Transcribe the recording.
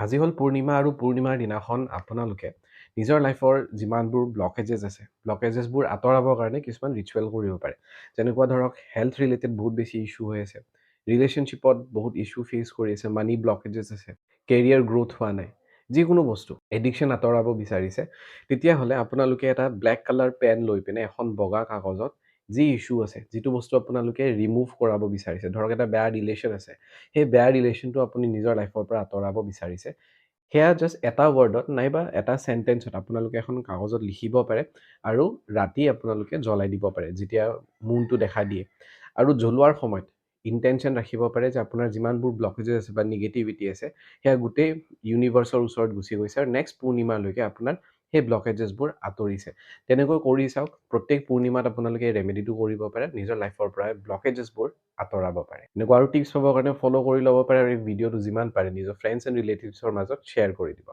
আজি হ'ল পূৰ্ণিমা আৰু পূৰ্ণিমাৰ দিনাখন আপোনালোকে নিজৰ লাইফৰ যিমানবোৰ ব্লকেজেছবোৰ আঁতৰাবৰ কাৰণে কিছুমান ৰিচুৱেল কৰিব পাৰে। যেনেকুৱা ধৰক হেল্থ ৰিলেটেড বহুত বেছি ইছ্যু হৈ আছে, ৰিলেশ্যনশ্বিপত বহুত ইছ্যু ফেচ কৰি আছে, মানি ব্লকেজেছ আছে, কেৰিয়াৰ গ্ৰ'থ হোৱা নাই, যিকোনো বস্তু এডিকশ্যন আঁতৰাব বিচাৰিছে, তেতিয়াহ'লে আপোনালোকে এটা ব্লেক কালাৰ পেন লৈ পিনে এখন বগা কাগজত যি ইছ্যু আছে, যিটো বস্তু আপোনালোকে ৰিমুভ কৰাব বিচাৰিছে, ধৰক এটা বেয়া ৰিলেশ্যন আছে, সেই বেয়া ৰিলেশ্যনটো আপুনি নিজৰ লাইফৰ পৰা আঁতৰাব বিচাৰিছে, সেয়া জাষ্ট এটা ৱৰ্ডত নাইবা এটা চেণ্টেন্সত আপোনালোকে এখন কাগজত লিখিব পাৰে আৰু ৰাতি আপোনালোকে জ্বলাই দিব পাৰে যেতিয়া মুনটো দেখা দিয়ে। আৰু জ্বলোৱাৰ সময়ত ইণ্টেনশ্যন ৰাখিব পাৰে যে আপোনাৰ যিমানবোৰ ব্লকেজেছ আছে বা নিগেটিভিটি আছে, সেয়া গোটেই ইউনিভাৰ্চৰ ওচৰত গুচি গৈছে আৰু নেক্সট পূৰ্ণিমালৈকে আপোনাৰ সেই ব্লকেজেছবোৰ আঁতৰিছে। তেনেকৈ কৰি চাওক, প্ৰত্যেক পূৰ্ণিমাত আপোনালোকে এই ৰেমেডিটো কৰিব পাৰে, নিজৰ লাইফৰ পৰা ব্লকেজেছবোৰ আঁতৰাব পাৰে। এনেকুৱা আৰু টিপছ পাবৰ কাৰণে ফ'ল' কৰি ল'ব পাৰে আৰু এই ভিডিঅ'টো যিমান পাৰে নিজৰ ফ্ৰেণ্ডছ এণ্ড ৰিলেটিভছৰ মাজত শ্বেয়াৰ কৰি দিব।